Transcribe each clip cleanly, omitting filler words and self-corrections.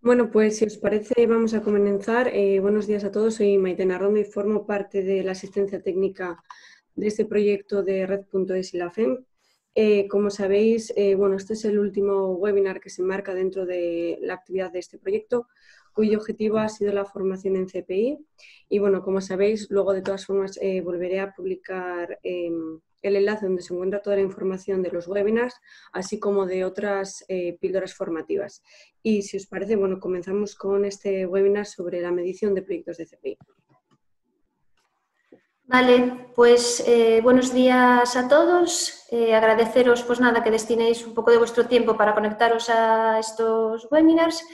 Bueno, pues si os parece, vamos a comenzar. Buenos días a todos, soy Maitena Rondo y formo parte de la asistencia técnica de este proyecto de Red.es y la FEM. Como sabéis, bueno, este es el último webinar que se enmarca dentro de la actividad de este proyecto, cuyo objetivo ha sido la formación en CPI. Y bueno, como sabéis, luego de todas formas volveré a publicar el enlace donde se encuentra toda la información de los webinars, así como de otras píldoras formativas. Y si os parece, bueno, comenzamos con este webinar sobre la medición de proyectos de CPI. Vale, pues buenos días a todos. Agradeceros, pues nada, que destinéis un poco de vuestro tiempo para conectaros a estos webinars.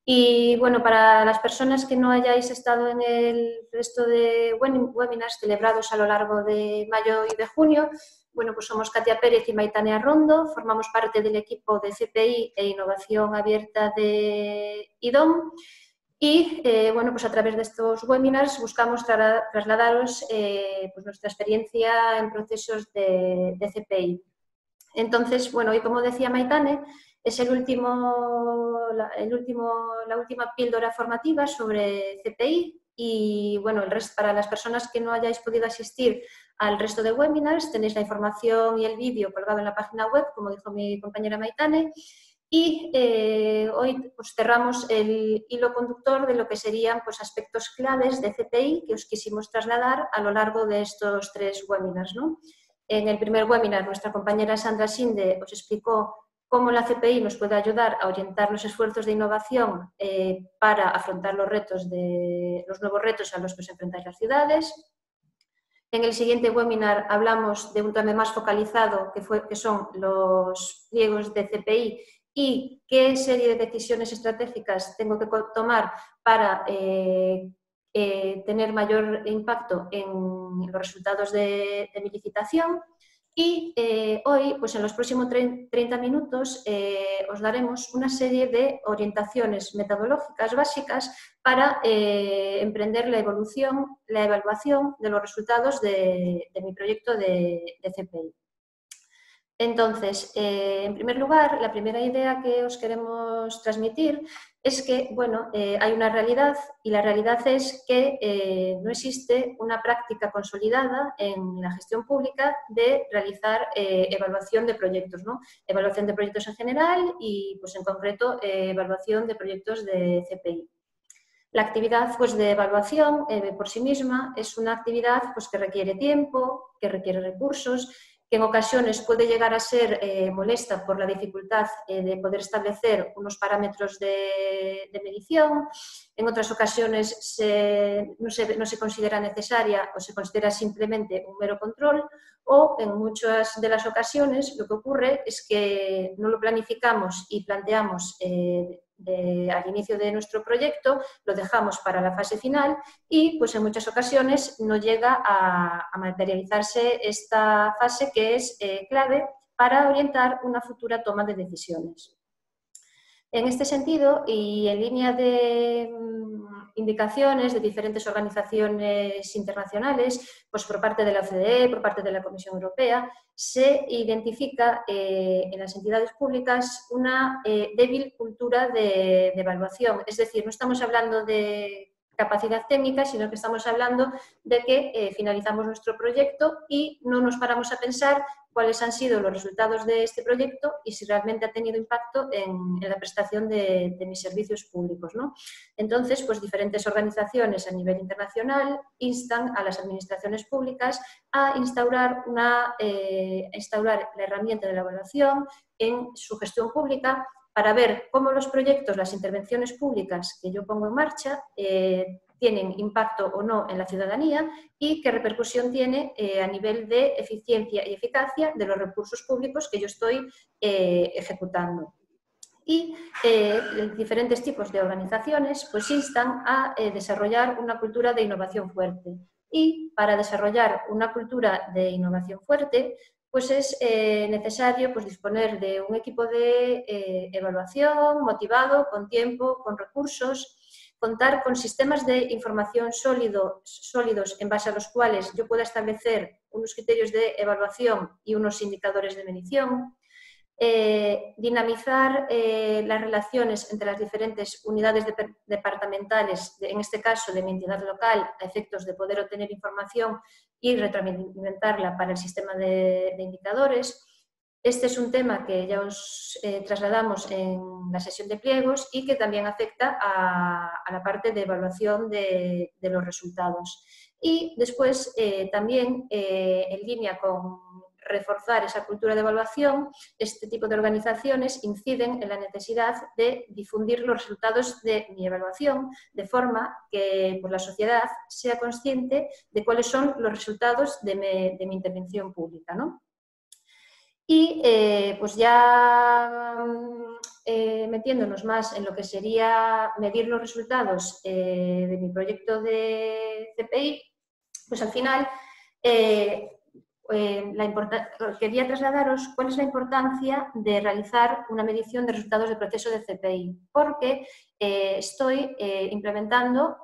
Y bueno, para las personas que no hayáis estado en el resto de webinars celebrados a lo largo de mayo y de junio, bueno, pues somos Katia Pérez y Maitane Rondo, formamos parte del equipo de CPI e Innovación Abierta de IDOM. Y bueno, pues a través de estos webinars buscamos trasladaros pues nuestra experiencia en procesos de CPI. Entonces, bueno, y como decía Maitane, es la última píldora formativa sobre CPI y bueno, para las personas que no hayáis podido asistir al resto de webinars, tenéis la información y el vídeo colgado en la página web, como dijo mi compañera Maitane. Y hoy pues, cerramos el hilo conductor de lo que serían pues, aspectos claves de CPI que os quisimos trasladar a lo largo de estos 3 webinars, ¿no? En el primer webinar, nuestra compañera Sandra Sinde os explicó cómo la CPI nos puede ayudar a orientar los esfuerzos de innovación para afrontar los nuevos retos a los que se enfrentan las ciudades. En el siguiente webinar hablamos de un tema más focalizado, que son los pliegos de CPI y qué serie de decisiones estratégicas tengo que tomar para tener mayor impacto en los resultados de mi licitación. Y hoy, pues en los próximos 30 minutos, os daremos una serie de orientaciones metodológicas básicas para emprender la evaluación de los resultados de mi proyecto de CPI. Entonces, en primer lugar, la primera idea que os queremos transmitir es que, bueno, hay una realidad y la realidad es que no existe una práctica consolidada en la gestión pública de realizar evaluación de proyectos, ¿no? Evaluación de proyectos en general y, pues en concreto, evaluación de proyectos de CPI. La actividad pues, de evaluación por sí misma es una actividad pues, que requiere tiempo, que requiere recursos, que en ocasiones puede llegar a ser molesta por la dificultad de poder establecer unos parámetros de medición. En otras ocasiones no se considera necesaria o se considera simplemente un mero control, o en muchas de las ocasiones lo que ocurre es que no lo planificamos y planteamos al inicio de nuestro proyecto, lo dejamos para la fase final y pues en muchas ocasiones no llega a materializarse esta fase que es clave para orientar una futura toma de decisiones. En este sentido, y en línea de indicaciones de diferentes organizaciones internacionales, pues por parte de la OCDE, por parte de la Comisión Europea, se identifica en las entidades públicas una débil cultura de evaluación. Es decir, no estamos hablando de capacidad técnica, sino que estamos hablando de que finalizamos nuestro proyecto y no nos paramos a pensar cuáles han sido los resultados de este proyecto y si realmente ha tenido impacto en la prestación de mis servicios públicos, ¿no? Entonces, pues diferentes organizaciones a nivel internacional instan a las administraciones públicas a instaurar la herramienta de la evaluación en su gestión pública para ver cómo los proyectos, las intervenciones públicas que yo pongo en marcha tienen impacto o no en la ciudadanía y qué repercusión tiene a nivel de eficiencia y eficacia de los recursos públicos que yo estoy ejecutando. Y diferentes tipos de organizaciones pues instan a desarrollar una cultura de innovación fuerte. Y para desarrollar una cultura de innovación fuerte, pues es necesario pues, disponer de un equipo de evaluación motivado, con tiempo, con recursos, contar con sistemas de información sólidos en base a los cuales yo pueda establecer unos criterios de evaluación y unos indicadores de medición, dinamizar las relaciones entre las diferentes unidades departamentales, en este caso de mi entidad local, a efectos de poder obtener información y retroalimentarla para el sistema de indicadores. Este es un tema que ya os trasladamos en la sesión de pliegos y que también afecta a la parte de evaluación de los resultados. Y después también en línea con reforzar esa cultura de evaluación, este tipo de organizaciones inciden en la necesidad de difundir los resultados de mi evaluación de forma que pues, la sociedad sea consciente de cuáles son los resultados de mi intervención pública, ¿no? Y pues ya metiéndonos más en lo que sería medir los resultados de mi proyecto de CPI, pues al final quería trasladaros cuál es la importancia de realizar una medición de resultados del proceso de CPI, porque estoy implementando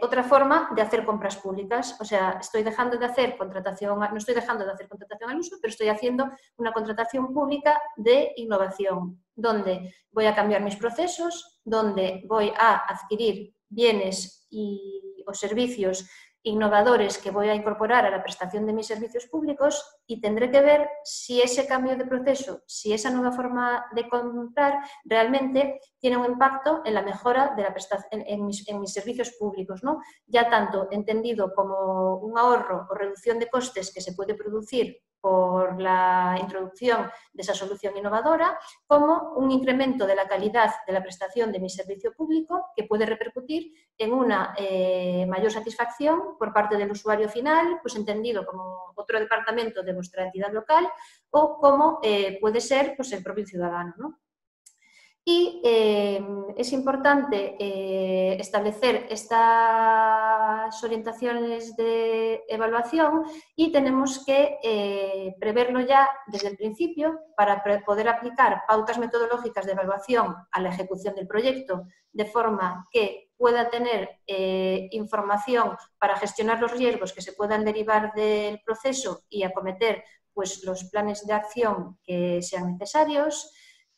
otra forma de hacer compras públicas, o sea, estoy dejando de hacer contratación, no estoy dejando de hacer contratación al uso, pero estoy haciendo una contratación pública de innovación, donde voy a cambiar mis procesos, donde voy a adquirir bienes o servicios innovadores que voy a incorporar a la prestación de mis servicios públicos y tendré que ver si ese cambio de proceso, si esa nueva forma de comprar realmente tiene un impacto en la mejora de la prestación en mis servicios públicos, ¿no? Ya tanto entendido como un ahorro o reducción de costes que se puede producir por la introducción de esa solución innovadora, como un incremento de la calidad de la prestación de mi servicio público que puede repercutir en una mayor satisfacción por parte del usuario final, pues entendido como otro departamento de vuestra entidad local o como puede ser pues, el propio ciudadano, ¿no? Y es importante establecer estas orientaciones de evaluación y tenemos que preverlo ya desde el principio para poder aplicar pautas metodológicas de evaluación a la ejecución del proyecto de forma que pueda tener información para gestionar los riesgos que se puedan derivar del proceso y acometer pues, los planes de acción que sean necesarios.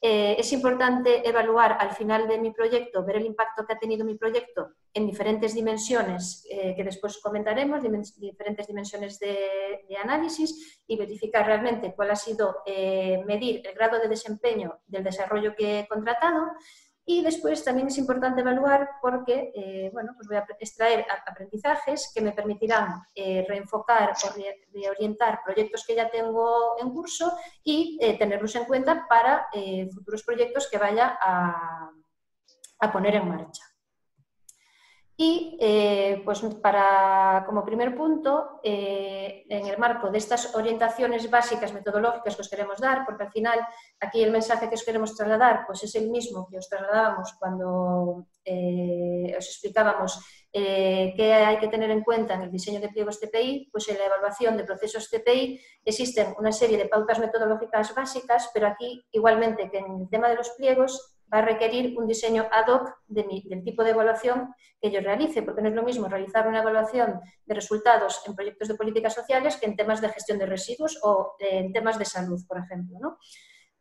Es importante evaluar al final de mi proyecto, ver el impacto que ha tenido mi proyecto en diferentes dimensiones que después comentaremos, diferentes dimensiones de análisis y verificar realmente cuál ha sido, medir el grado de desempeño del desarrollo que he contratado. Y después también es importante evaluar porque bueno, pues voy a extraer aprendizajes que me permitirán reenfocar o reorientar proyectos que ya tengo en curso y tenerlos en cuenta para futuros proyectos que vaya a poner en marcha. Y pues como primer punto, en el marco de estas orientaciones básicas metodológicas que os queremos dar, porque al final aquí el mensaje que os queremos trasladar pues es el mismo que os trasladábamos cuando os explicábamos qué hay que tener en cuenta en el diseño de pliegos TPI, pues en la evaluación de procesos TPI existen una serie de pautas metodológicas básicas, pero aquí igualmente que en el tema de los pliegos va a requerir un diseño ad hoc del tipo de evaluación que yo realice, porque no es lo mismo realizar una evaluación de resultados en proyectos de políticas sociales que en temas de gestión de residuos o en temas de salud, por ejemplo, ¿no?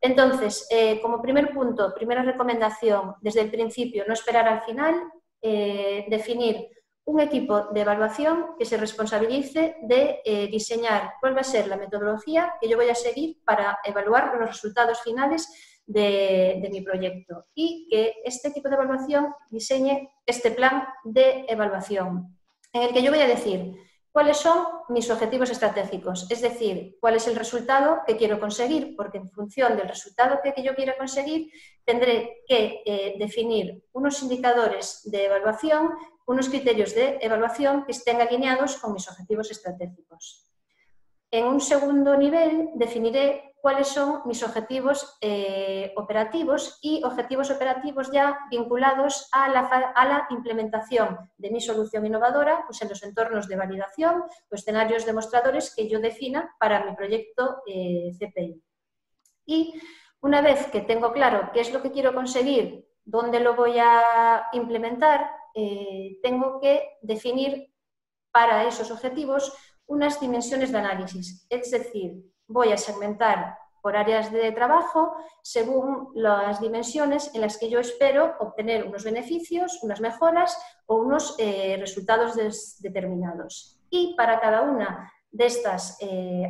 Entonces, como primer punto, primera recomendación, desde el principio, no esperar al final, definir un equipo de evaluación que se responsabilice de diseñar cuál va a ser la metodología que yo voy a seguir para evaluar los resultados finales de mi proyecto y que este equipo de evaluación diseñe este plan de evaluación en el que yo voy a decir cuáles son mis objetivos estratégicos, es decir, cuál es el resultado que quiero conseguir, porque en función del resultado que yo quiera conseguir tendré que definir unos indicadores de evaluación, unos criterios de evaluación que estén alineados con mis objetivos estratégicos. En un segundo nivel definiré cuáles son mis objetivos operativos y objetivos operativos ya vinculados a la implementación de mi solución innovadora pues en los entornos de validación o escenarios demostradores que yo defina para mi proyecto CPI. Y una vez que tengo claro qué es lo que quiero conseguir, dónde lo voy a implementar, tengo que definir para esos objetivos unas dimensiones de análisis, es decir, voy a segmentar por áreas de trabajo según las dimensiones en las que yo espero obtener unos beneficios, unas mejoras o unos resultados determinados. Y para cada una de estas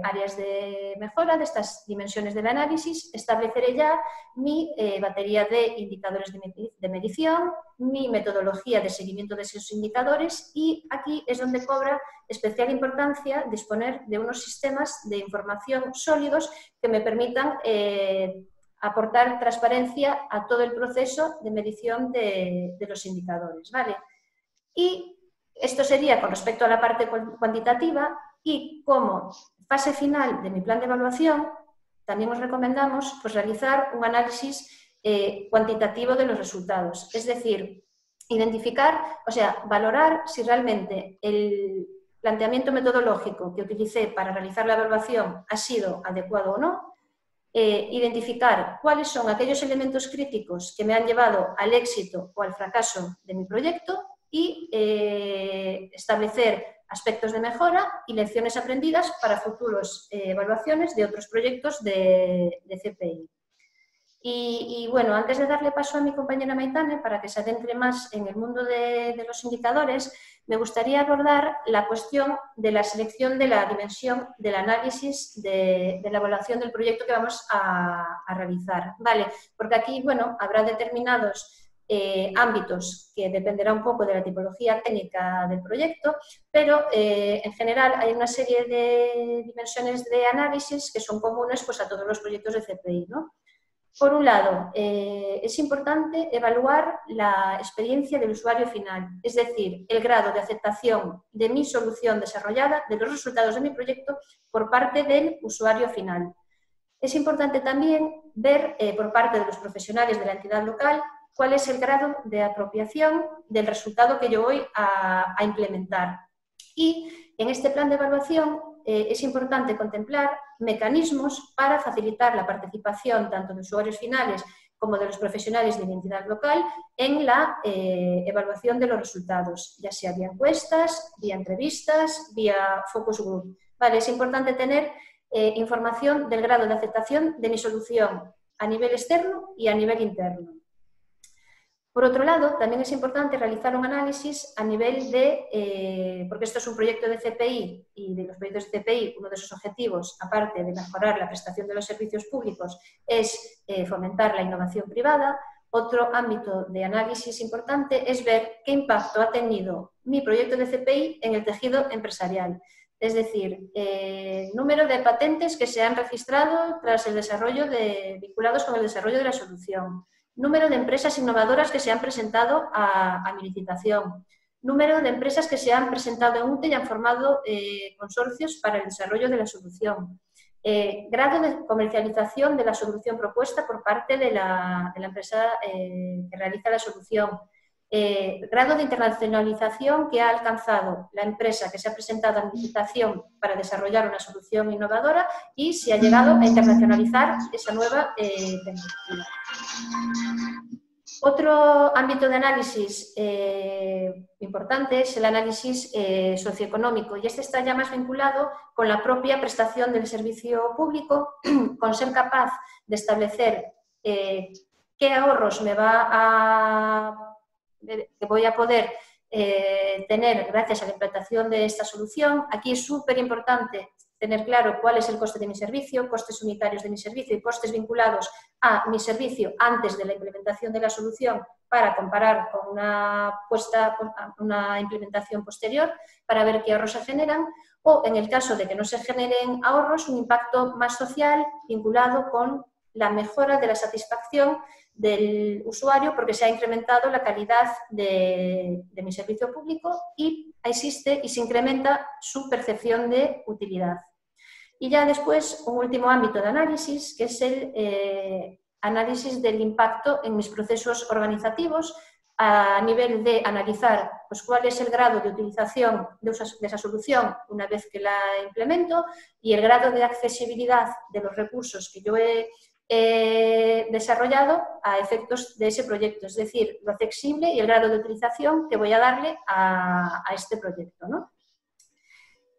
áreas de mejora, de estas dimensiones del análisis, estableceré ya mi batería de indicadores de medición, mi metodología de seguimiento de esos indicadores, y aquí es donde cobra especial importancia disponer de unos sistemas de información sólidos que me permitan aportar transparencia a todo el proceso de medición de los indicadores, ¿vale? Y esto sería con respecto a la parte cuantitativa. Y como fase final de mi plan de evaluación, también os recomendamos pues, realizar un análisis cuantitativo de los resultados. Es decir, identificar, o sea, valorar si realmente el planteamiento metodológico que utilicé para realizar la evaluación ha sido adecuado o no, identificar cuáles son aquellos elementos críticos que me han llevado al éxito o al fracaso de mi proyecto y establecer aspectos de mejora y lecciones aprendidas para futuras evaluaciones de otros proyectos de CPI. Y bueno, antes de darle paso a mi compañera Maitane para que se adentre más en el mundo de los indicadores, me gustaría abordar la cuestión de la selección de la dimensión del análisis de la evaluación del proyecto que vamos a realizar, ¿vale? Porque aquí, bueno, habrá determinados ámbitos que dependerá un poco de la tipología técnica del proyecto, pero en general hay una serie de dimensiones de análisis que son comunes pues, a todos los proyectos de CPI, ¿no? Por un lado, es importante evaluar la experiencia del usuario final, es decir, el grado de aceptación de mi solución desarrollada, de los resultados de mi proyecto, por parte del usuario final. Es importante también ver por parte de los profesionales de la entidad local cuál es el grado de apropiación del resultado que yo voy a implementar. Y en este plan de evaluación es importante contemplar mecanismos para facilitar la participación tanto de usuarios finales como de los profesionales de la entidad local en la evaluación de los resultados, ya sea vía encuestas, vía entrevistas, vía focus group. Vale, es importante tener información del grado de aceptación de mi solución a nivel externo y a nivel interno. Por otro lado, también es importante realizar un análisis a nivel de, porque esto es un proyecto de CPI y de los proyectos de CPI, uno de sus objetivos, aparte de mejorar la prestación de los servicios públicos, es fomentar la innovación privada. Otro ámbito de análisis importante es ver qué impacto ha tenido mi proyecto de CPI en el tejido empresarial. Es decir, número de patentes que se han registrado tras el desarrollo vinculados con el desarrollo de la solución. Número de empresas innovadoras que se han presentado a mi licitación, número de empresas que se han presentado en UTE y han formado consorcios para el desarrollo de la solución, grado de comercialización de la solución propuesta por parte de la empresa que realiza la solución, grado de internacionalización que ha alcanzado la empresa que se ha presentado a licitación para desarrollar una solución innovadora y si ha llegado a internacionalizar esa nueva tecnología. Otro ámbito de análisis importante es el análisis socioeconómico y este está ya más vinculado con la propia prestación del servicio público, con ser capaz de establecer qué ahorros que voy a poder tener gracias a la implantación de esta solución. Aquí es súper importante tener claro cuál es el coste de mi servicio, costes unitarios de mi servicio y costes vinculados a mi servicio antes de la implementación de la solución para comparar con una implementación posterior para ver qué ahorros se generan o, en el caso de que no se generen ahorros, un impacto más social vinculado con la mejora de la satisfacción del usuario porque se ha incrementado la calidad de mi servicio público y existe y se incrementa su percepción de utilidad. Y ya después, un último ámbito de análisis, que es el análisis del impacto en mis procesos organizativos a nivel de analizar pues, cuál es el grado de utilización de esa solución una vez que la implemento y el grado de accesibilidad de los recursos que yo he desarrollado a efectos de ese proyecto, es decir, lo accesible y el grado de utilización que voy a darle a este proyecto, ¿no?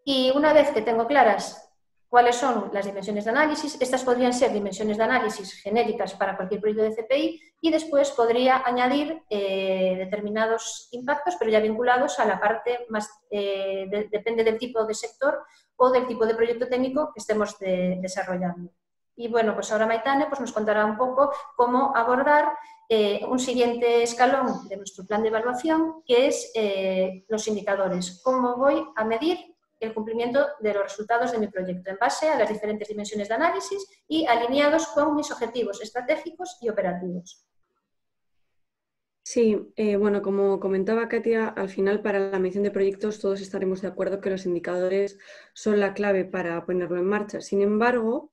Y una vez que tengo claras cuáles son las dimensiones de análisis. Estas podrían ser dimensiones de análisis genéricas para cualquier proyecto de CPI y después podría añadir determinados impactos, pero ya vinculados a la parte más, depende del tipo de sector o del tipo de proyecto técnico que estemos desarrollando. Y bueno, pues ahora Maitane pues nos contará un poco cómo abordar un siguiente escalón de nuestro plan de evaluación, que es los indicadores. ¿Cómo voy a medir el cumplimiento de los resultados de mi proyecto en base a las diferentes dimensiones de análisis y alineados con mis objetivos estratégicos y operativos? Sí, bueno, como comentaba Katia, al final para la medición de proyectos todos estaremos de acuerdo que los indicadores son la clave para ponerlo en marcha. Sin embargo,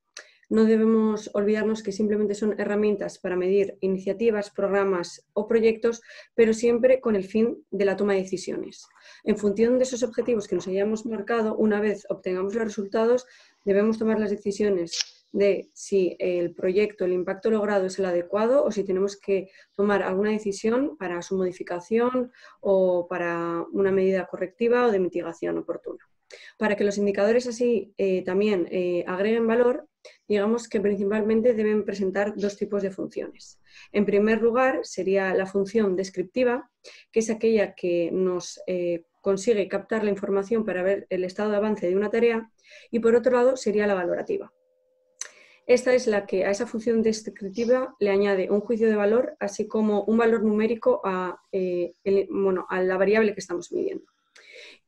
no debemos olvidarnos que simplemente son herramientas para medir iniciativas, programas o proyectos, pero siempre con el fin de la toma de decisiones. En función de esos objetivos que nos hayamos marcado, una vez obtengamos los resultados, debemos tomar las decisiones de si el proyecto, el impacto logrado es el adecuado o si tenemos que tomar alguna decisión para su modificación o para una medida correctiva o de mitigación oportuna. Para que los indicadores así también agreguen valor, digamos que principalmente deben presentar dos tipos de funciones. En primer lugar, sería la función descriptiva, que es aquella que nos consigue captar la información para ver el estado de avance de una tarea, y por otro lado sería la valorativa. Esta es la que a esa función descriptiva le añade un juicio de valor, así como un valor numérico a la variable que estamos midiendo.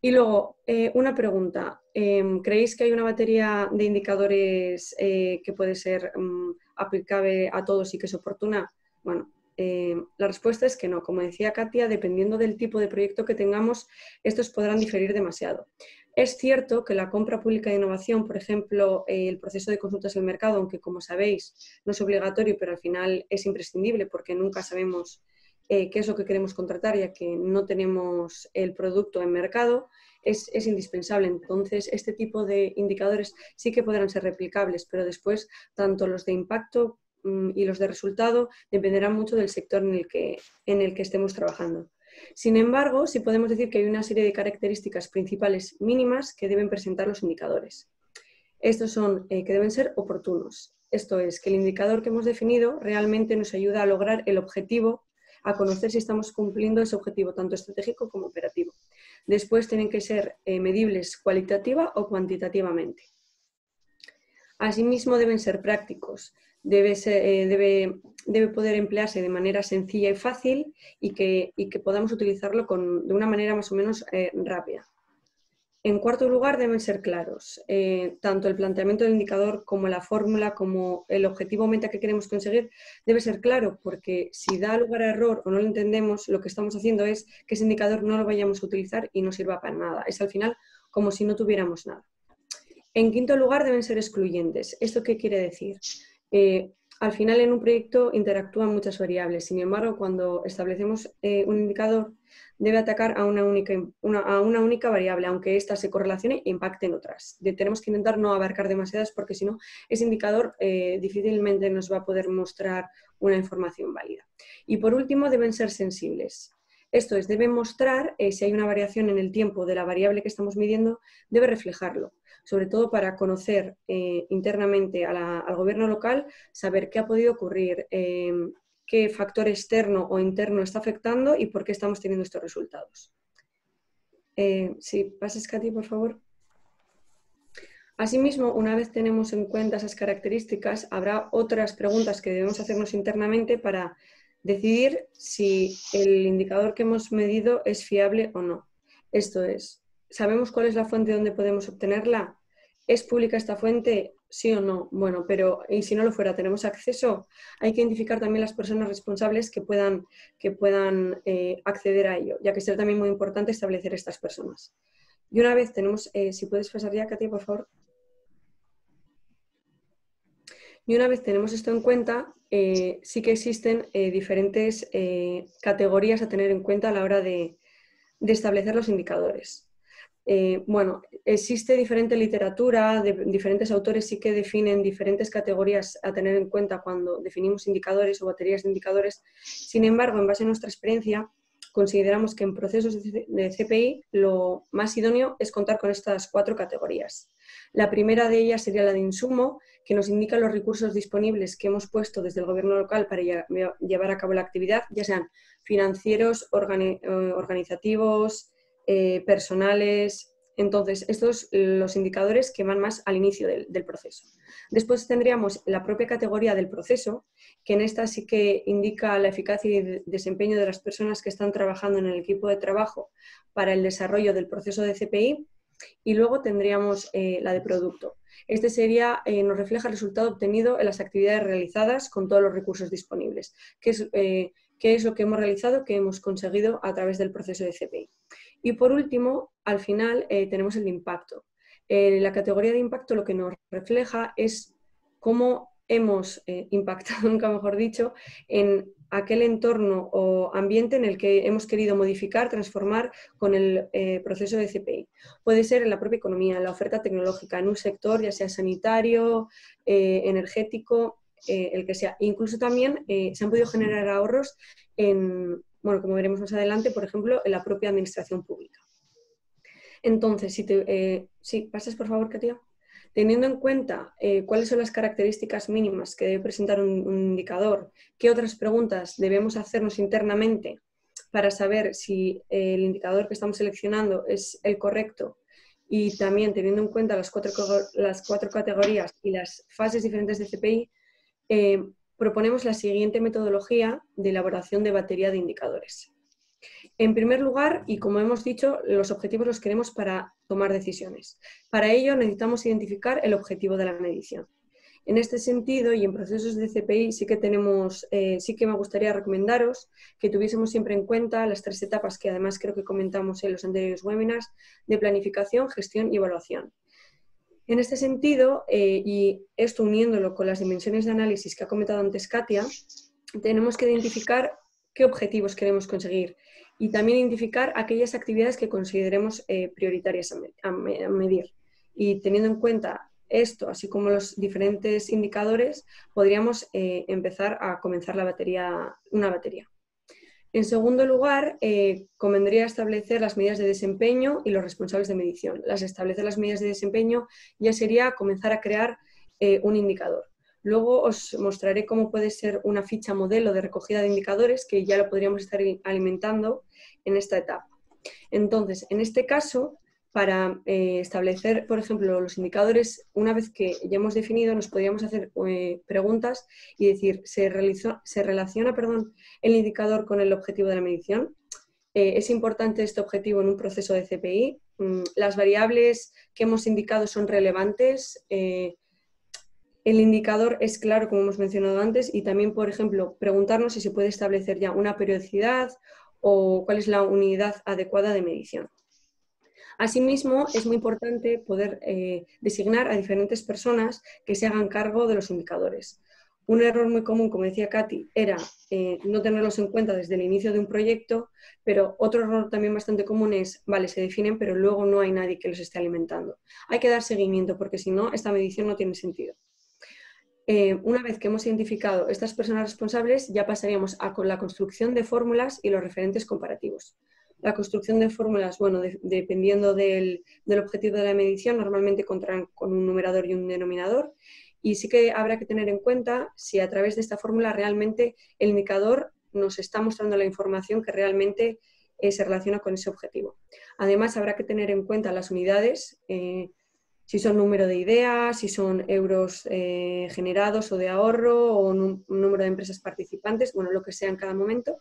Y luego, una pregunta. ¿Creéis que hay una batería de indicadores que puede ser aplicable a todos y que es oportuna? Bueno, la respuesta es que no. Como decía Katia, dependiendo del tipo de proyecto que tengamos, estos podrán diferir demasiado. Es cierto que la compra pública de innovación, por ejemplo, el proceso de consultas del mercado, aunque como sabéis no es obligatorio, pero al final es imprescindible porque nunca sabemos qué es lo que queremos contratar, ya que no tenemos el producto en mercado, es indispensable. Entonces, este tipo de indicadores sí que podrán ser replicables, pero después tanto los de impacto y los de resultado dependerán mucho del sector en el que estemos trabajando. Sin embargo, sí podemos decir que hay una serie de características principales mínimas que deben presentar los indicadores. Estos son que deben ser oportunos. Esto es, que el indicador que hemos definido realmente nos ayuda a lograr el objetivo, a conocer si estamos cumpliendo ese objetivo, tanto estratégico como operativo. Después tienen que ser medibles cualitativa o cuantitativamente. Asimismo, deben ser prácticos. Debe poder emplearse de manera sencilla y fácil y que podamos utilizarlo de una manera más o menos rápida. En cuarto lugar, deben ser claros. Tanto el planteamiento del indicador como la fórmula, como el objetivo o meta que queremos conseguir, debe ser claro, porque si da lugar a error o no lo entendemos, lo que estamos haciendo es que ese indicador no lo vayamos a utilizar y no sirva para nada. Es al final como si no tuviéramos nada. En quinto lugar, deben ser excluyentes. ¿Esto qué quiere decir? Al final en un proyecto interactúan muchas variables. Sin embargo, cuando establecemos un indicador, debe atacar a una única variable, aunque ésta se correlacione e impacte en otras. Tenemos que intentar no abarcar demasiadas porque si no, ese indicador difícilmente nos va a poder mostrar una información válida. Y por último, deben ser sensibles. Esto es, deben mostrar si hay una variación en el tiempo de la variable que estamos midiendo, debe reflejarlo, sobre todo para conocer internamente al gobierno local, saber qué ha podido ocurrir, qué factor externo o interno está afectando y por qué estamos teniendo estos resultados. Si pasas, Katy, por favor. Asimismo, una vez tenemos en cuenta esas características, habrá otras preguntas que debemos hacernos internamente para decidir si el indicador que hemos medido es fiable o no. Esto es, ¿sabemos cuál es la fuente donde podemos obtenerla? ¿Es pública esta fuente? ¿Sí o no? Bueno, pero ¿y si no lo fuera? ¿Tenemos acceso? Hay que identificar también las personas responsables que puedan acceder a ello, ya que será también muy importante establecer estas personas. Y una vez tenemos, si puedes pasar ya, Katia, por favor. Y una vez tenemos esto en cuenta, sí que existen diferentes categorías a tener en cuenta a la hora de establecer los indicadores. Bueno, existe diferente literatura, diferentes autores sí que definen diferentes categorías a tener en cuenta cuando definimos indicadores o baterías de indicadores. Sin embargo, en base a nuestra experiencia, consideramos que en procesos de CPI lo más idóneo es contar con estas 4 categorías. La primera de ellas sería la de insumo, que nos indica los recursos disponibles que hemos puesto desde el gobierno local para llevar a cabo la actividad, ya sean financieros, organizativos, personales. Entonces, estos son los indicadores que van más al inicio del proceso. Después tendríamos la propia categoría del proceso, que en esta sí que indica la eficacia y desempeño de las personas que están trabajando en el equipo de trabajo para el desarrollo del proceso de CPI. Y luego tendríamos la de producto. Este sería, nos refleja el resultado obtenido en las actividades realizadas con todos los recursos disponibles. ¿Qué es lo que hemos realizado, que hemos conseguido a través del proceso de CPI? Y por último, al final, tenemos el de impacto. La categoría de impacto lo que nos refleja es cómo hemos impactado, nunca mejor dicho, en aquel entorno o ambiente en el que hemos querido modificar, transformar con el proceso de CPI. Puede ser en la propia economía, en la oferta tecnológica, en un sector, ya sea sanitario, energético, el que sea. Incluso también se han podido generar ahorros en, bueno, como veremos más adelante, por ejemplo, en la propia administración pública. Entonces, sí, pasas por favor, Katia. Teniendo en cuenta cuáles son las características mínimas que debe presentar un indicador, qué otras preguntas debemos hacernos internamente para saber si el indicador que estamos seleccionando es el correcto, y también teniendo en cuenta las cuatro categorías y las fases diferentes de CPI, proponemos la siguiente metodología de elaboración de batería de indicadores. En primer lugar, y como hemos dicho, los objetivos los queremos para tomar decisiones. Para ello necesitamos identificar el objetivo de la medición. En este sentido, y en procesos de CPI, sí que me gustaría recomendaros que tuviésemos siempre en cuenta las 3 etapas que además creo que comentamos en los anteriores webinars, de planificación, gestión y evaluación. En este sentido, y esto uniéndolo con las dimensiones de análisis que ha comentado antes Katia, tenemos que identificar qué objetivos queremos conseguir y también identificar aquellas actividades que consideremos prioritarias a medir. Y teniendo en cuenta esto, así como los diferentes indicadores, podríamos empezar a comenzar una batería. En segundo lugar, convendría establecer las medidas de desempeño y los responsables de medición. Establecer las medidas de desempeño ya sería comenzar a crear un indicador. Luego os mostraré cómo puede ser una ficha modelo de recogida de indicadores, que ya lo podríamos estar alimentando en esta etapa. Entonces, en este caso, para establecer, por ejemplo, los indicadores, una vez que ya hemos definido, nos podríamos hacer preguntas y decir, ¿se relaciona el indicador con el objetivo de la medición? ¿Es importante este objetivo en un proceso de CPI? ¿Las variables que hemos indicado son relevantes? El indicador es claro, como hemos mencionado antes, y también, por ejemplo, preguntarnos si se puede establecer ya una periodicidad o cuál es la unidad adecuada de medición. Asimismo, es muy importante poder designar a diferentes personas que se hagan cargo de los indicadores. Un error muy común, como decía Katy, era no tenerlos en cuenta desde el inicio de un proyecto, pero otro error también bastante común es, vale, se definen, pero luego no hay nadie que los esté alimentando. Hay que dar seguimiento, porque si no, esta medición no tiene sentido. Una vez que hemos identificado estas personas responsables, ya pasaríamos a la construcción de fórmulas y los referentes comparativos. La construcción de fórmulas, bueno, dependiendo del objetivo de la medición, normalmente contarán con un numerador y un denominador, y sí que habrá que tener en cuenta si a través de esta fórmula realmente el indicador nos está mostrando la información que realmente se relaciona con ese objetivo. Además, habrá que tener en cuenta las unidades, si son número de ideas, si son euros generados o de ahorro, o un número de empresas participantes, bueno, lo que sea en cada momento.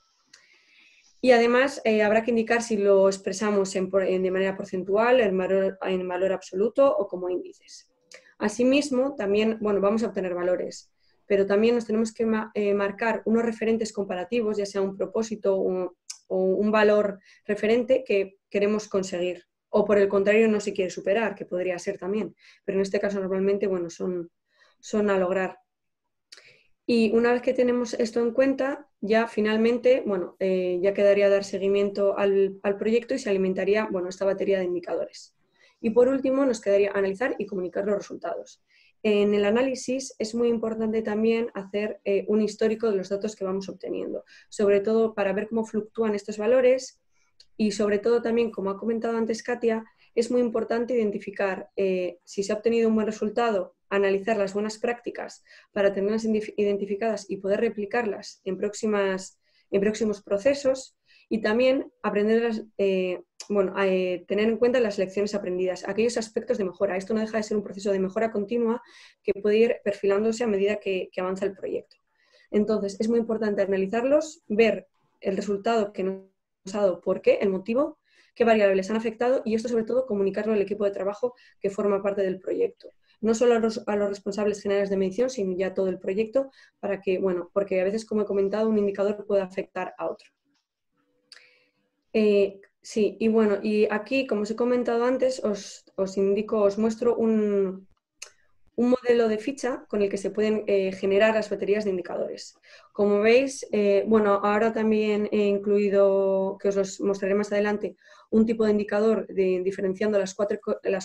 Y además habrá que indicar si lo expresamos de manera porcentual, en valor absoluto o como índices. Asimismo, también, bueno, vamos a obtener valores, pero también nos tenemos que marcar unos referentes comparativos, ya sea un propósito o un valor referente que queremos conseguir. O por el contrario no se quiere superar, que podría ser también. Pero en este caso normalmente, bueno, son a lograr. Y una vez que tenemos esto en cuenta, ya finalmente, bueno, ya quedaría dar seguimiento al proyecto y se alimentaría, bueno, esta batería de indicadores. Y por último, nos quedaría analizar y comunicar los resultados. En el análisis es muy importante también hacer un histórico de los datos que vamos obteniendo, sobre todo para ver cómo fluctúan estos valores y sobre todo también, como ha comentado antes Katia, es muy importante identificar si se ha obtenido un buen resultado, analizar las buenas prácticas para tenerlas identificadas y poder replicarlas en próximos procesos, y también aprender tener en cuenta las lecciones aprendidas, aquellos aspectos de mejora. Esto no deja de ser un proceso de mejora continua que puede ir perfilándose a medida que avanza el proyecto. Entonces, es muy importante analizarlos, ver el resultado que nos ha dado, por qué, el motivo, qué variables han afectado, y esto sobre todo comunicarlo al equipo de trabajo que forma parte del proyecto. No solo a los responsables generales de medición, sino ya a todo el proyecto, para que, porque a veces, como he comentado, un indicador puede afectar a otro. Sí, y aquí, como os he comentado antes, os muestro un modelo de ficha con el que se pueden generar las baterías de indicadores. Como veis, ahora también he incluido, que os los mostraré más adelante, un tipo de indicador diferenciando las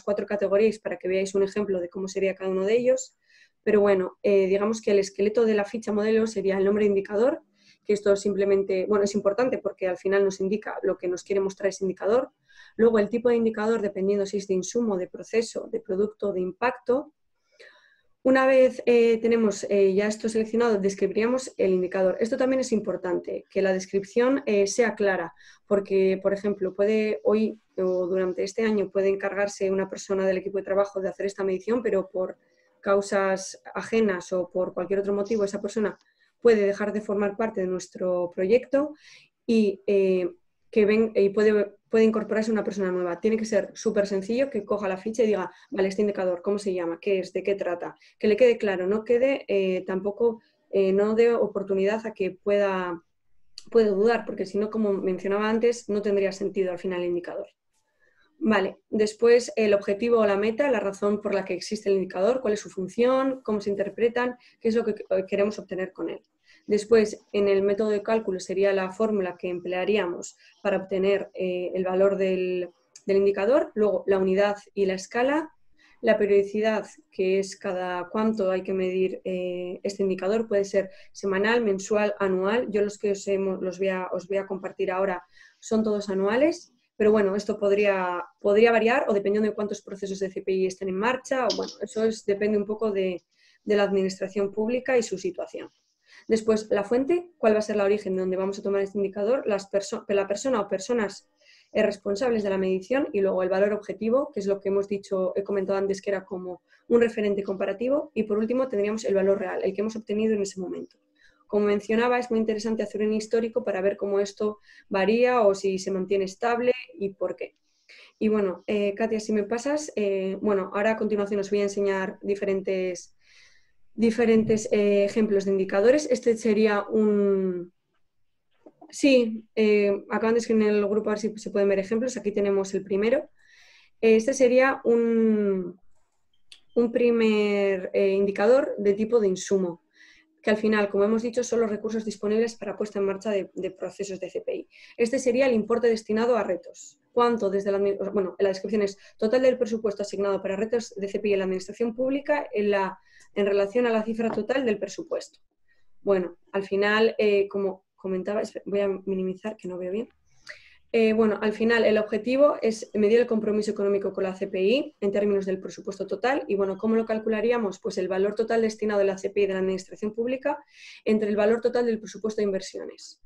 cuatro categorías para que veáis un ejemplo de cómo sería cada uno de ellos. Pero digamos que el esqueleto de la ficha modelo sería el nombre de indicador, que esto simplemente, es importante porque al final nos indica lo que nos quiere mostrar ese indicador. Luego el tipo de indicador, dependiendo si es de insumo, de proceso, de producto, de impacto. Una vez tenemos ya esto seleccionado, describiríamos el indicador. Esto también es importante, que la descripción sea clara, porque, por ejemplo, hoy o durante este año puede encargarse una persona del equipo de trabajo de hacer esta medición, pero por causas ajenas o por cualquier otro motivo esa persona puede dejar de formar parte de nuestro proyecto y puede incorporarse una persona nueva. Tiene que ser súper sencillo, que coja la ficha y diga, vale, este indicador, ¿cómo se llama? ¿Qué es? ¿De qué trata? Que le quede claro, no quede tampoco, no dé oportunidad a que pueda dudar, porque si no, como mencionaba antes, no tendría sentido al final el indicador. Vale, después el objetivo o la meta, la razón por la que existe el indicador, cuál es su función, cómo se interpretan, qué es lo que queremos obtener con él. Después, en el método de cálculo sería la fórmula que emplearíamos para obtener el valor del indicador, luego la unidad y la escala, la periodicidad, que es cada cuánto hay que medir este indicador, puede ser semanal, mensual, anual. Yo los que os voy a compartir ahora son todos anuales. Pero esto podría variar o dependiendo de cuántos procesos de CPI estén en marcha. Eso depende un poco de la administración pública y su situación. Después, la fuente, cuál va a ser la origen de donde vamos a tomar este indicador, la persona o personas responsables de la medición, y luego el valor objetivo, que es lo que he comentado antes, que era como un referente comparativo, y por último tendríamos el valor real, el que hemos obtenido en ese momento. Como mencionaba, es muy interesante hacer un histórico para ver cómo esto varía o si se mantiene estable y por qué. Y Katia, si me pasas, ahora a continuación os voy a enseñar diferentes ejemplos de indicadores. Este sería un... Sí, acaban de escribir en el grupo a ver si se pueden ver ejemplos. Aquí tenemos el primero. Este sería un primer indicador de tipo de insumo, que al final, como hemos dicho, son los recursos disponibles para puesta en marcha de procesos de CPI. Este sería el importe destinado a retos. ¿Cuánto desde la descripción es total del presupuesto asignado para retos de CPI en la administración pública en relación a la cifra total del presupuesto? Al final, como comentaba, voy a minimizar que no veo bien. Al final el objetivo es medir el compromiso económico con la CPI en términos del presupuesto total y ¿cómo lo calcularíamos? Pues el valor total destinado a la CPI de la administración pública entre el valor total del presupuesto de inversiones.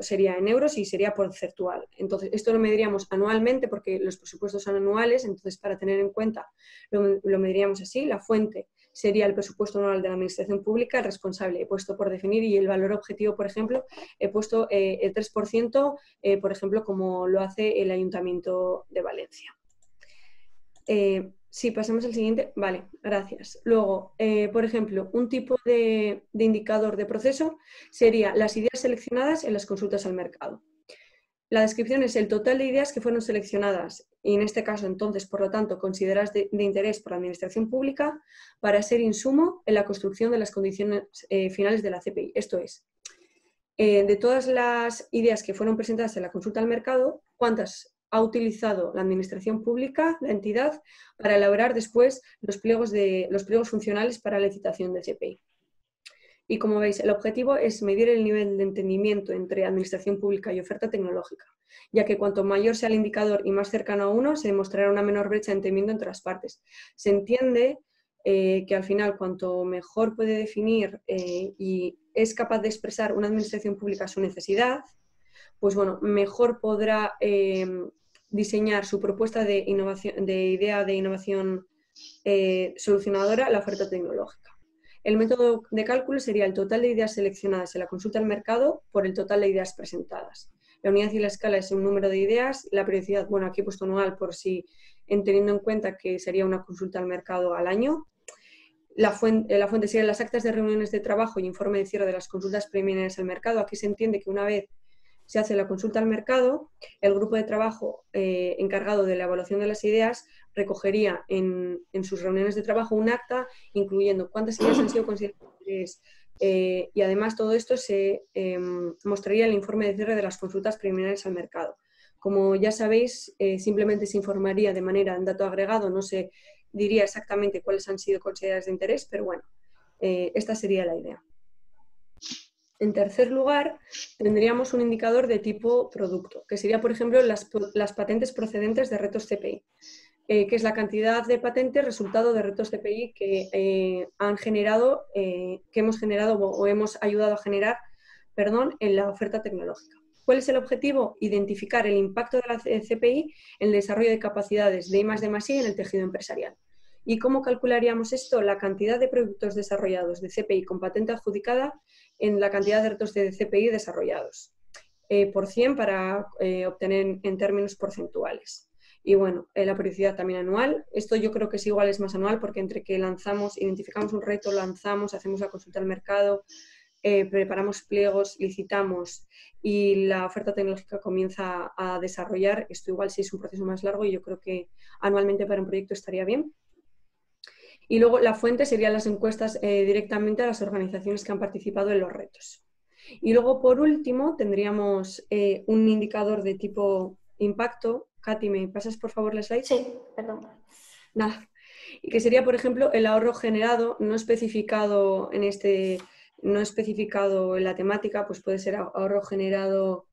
Sería en euros y sería porcentual. Entonces, esto lo mediríamos anualmente porque los presupuestos son anuales, entonces para tener en cuenta lo mediríamos así. La fuente sería el presupuesto anual de la administración pública, el responsable he puesto por definir y el valor objetivo, por ejemplo, he puesto el 3%, por ejemplo, como lo hace el Ayuntamiento de Valencia. Sí, pasamos al siguiente. Vale, gracias. Luego, por ejemplo, un tipo de indicador de proceso sería las ideas seleccionadas en las consultas al mercado. La descripción es el total de ideas que fueron seleccionadas y en este caso, entonces, por lo tanto, consideradas de interés por la administración pública para ser insumo en la construcción de las condiciones finales de la CPI. Esto es, de todas las ideas que fueron presentadas en la consulta al mercado, ¿cuántas ha utilizado la administración pública, la entidad, para elaborar después los pliegos funcionales para la licitación de CPI? Y como veis, el objetivo es medir el nivel de entendimiento entre administración pública y oferta tecnológica, ya que cuanto mayor sea el indicador y más cercano a uno, se demostrará una menor brecha de entendimiento entre las partes. Se entiende que al final, cuanto mejor puede definir y es capaz de expresar una administración pública su necesidad, pues bueno, mejor podrá diseñar su propuesta de innovación, de idea de innovación solucionadora a la oferta tecnológica. El método de cálculo sería el total de ideas seleccionadas en la consulta al mercado por el total de ideas presentadas. La unidad y la escala es un número de ideas. La periodicidad, bueno, aquí he puesto anual por si, teniendo en cuenta que sería una consulta al mercado al año. La fuente serían las actas de reuniones de trabajo y informe de cierre de las consultas preliminares al mercado. Aquí se entiende que una vez se hace la consulta al mercado, el grupo de trabajo encargado de la evaluación de las ideas recogería en sus reuniones de trabajo un acta incluyendo cuántas ideas han sido consideradas y además todo esto se mostraría en el informe de cierre de las consultas preliminares al mercado. Como ya sabéis, simplemente se informaría de manera en dato agregado, no se diría exactamente cuáles han sido consideradas de interés, pero bueno, esta sería la idea. En tercer lugar, tendríamos un indicador de tipo producto, que sería, por ejemplo, las patentes procedentes de retos CPI, que es la cantidad de patentes resultado de retos CPI que que hemos generado o hemos ayudado a generar, en la oferta tecnológica. ¿Cuál es el objetivo? Identificar el impacto de la CPI en el desarrollo de capacidades de I+D+I en el tejido empresarial. ¿Y cómo calcularíamos esto? La cantidad de productos desarrollados de CPI con patente adjudicada en la cantidad de retos de CPI desarrollados, por 100 para obtener en términos porcentuales. Y bueno, la periodicidad también anual. Esto yo creo que es igual, es más anual, porque entre que lanzamos, identificamos un reto, lanzamos, hacemos la consulta al mercado, preparamos pliegos, licitamos y la oferta tecnológica comienza a desarrollar, esto igual sí es un proceso más largo y yo creo que anualmente para un proyecto estaría bien. Y luego la fuente serían las encuestas directamente a las organizaciones que han participado en los retos. Y luego, por último, tendríamos un indicador de tipo impacto. Katy, ¿me pasas por favor la slide? Sí, perdón. Nada. Y que sería, por ejemplo, el ahorro generado, no especificado en la temática, pues puede ser ahorro generado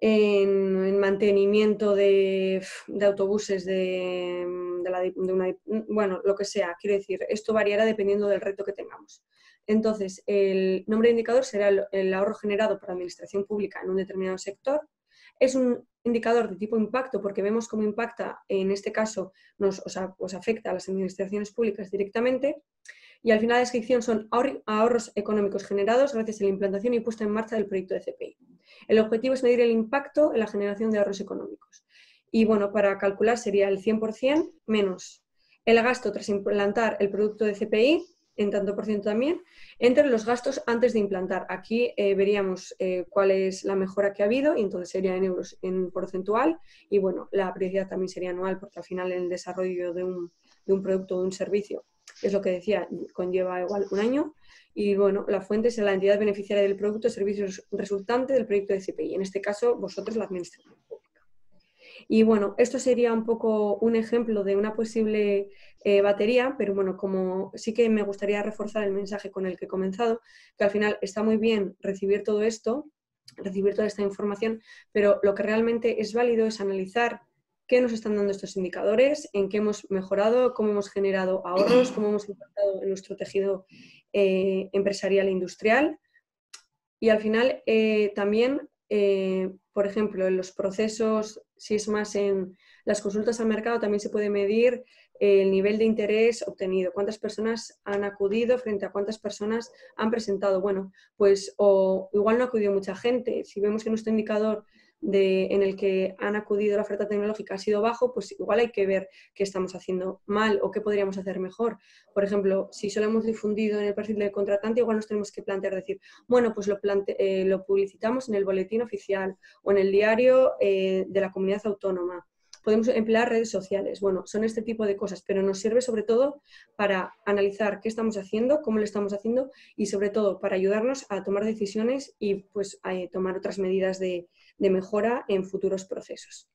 en mantenimiento de autobuses bueno, lo que sea, quiero decir, esto variará dependiendo del reto que tengamos. Entonces, el nombre de indicador será el ahorro generado por la administración pública en un determinado sector. Es un indicador de tipo impacto porque vemos cómo impacta, en este caso, os afecta a las administraciones públicas directamente. Y al final la descripción son ahorros económicos generados gracias a la implantación y puesta en marcha del proyecto de CPI. El objetivo es medir el impacto en la generación de ahorros económicos. Y bueno, para calcular sería el 100% menos el gasto tras implantar el producto de CPI, en tanto por ciento también, entre los gastos antes de implantar. Aquí veríamos cuál es la mejora que ha habido y entonces sería en euros en porcentual y bueno, la periodicidad también sería anual porque al final el desarrollo de un producto o de un servicio es lo que decía, conlleva igual un año. Y bueno, la fuente es la entidad beneficiaria del producto o servicio resultante del proyecto de CPI. En este caso, vosotros, la administración pública. Y bueno, esto sería un poco un ejemplo de una posible batería, pero bueno, como sí que me gustaría reforzar el mensaje con el que he comenzado, que al final está muy bien recibir todo esto, recibir toda esta información, pero lo que realmente es válido es analizar qué nos están dando estos indicadores, en qué hemos mejorado, cómo hemos generado ahorros, cómo hemos impactado en nuestro tejido empresarial e industrial. Y al final también, por ejemplo, en los procesos, si es más en las consultas al mercado, también se puede medir el nivel de interés obtenido, cuántas personas han acudido frente a cuántas personas han presentado. Bueno, pues o igual no ha acudido mucha gente. Si vemos que nuestro indicador en el que han acudido la oferta tecnológica ha sido bajo, pues igual hay que ver qué estamos haciendo mal o qué podríamos hacer mejor. Por ejemplo, si solo hemos difundido en el perfil del contratante, igual nos tenemos que plantear decir, bueno, pues lo publicitamos en el boletín oficial o en el diario de la comunidad autónoma. Podemos emplear redes sociales. Bueno, son este tipo de cosas, pero nos sirve sobre todo para analizar qué estamos haciendo, cómo lo estamos haciendo y sobre todo para ayudarnos a tomar decisiones y pues a tomar otras medidas de mejora en futuros procesos.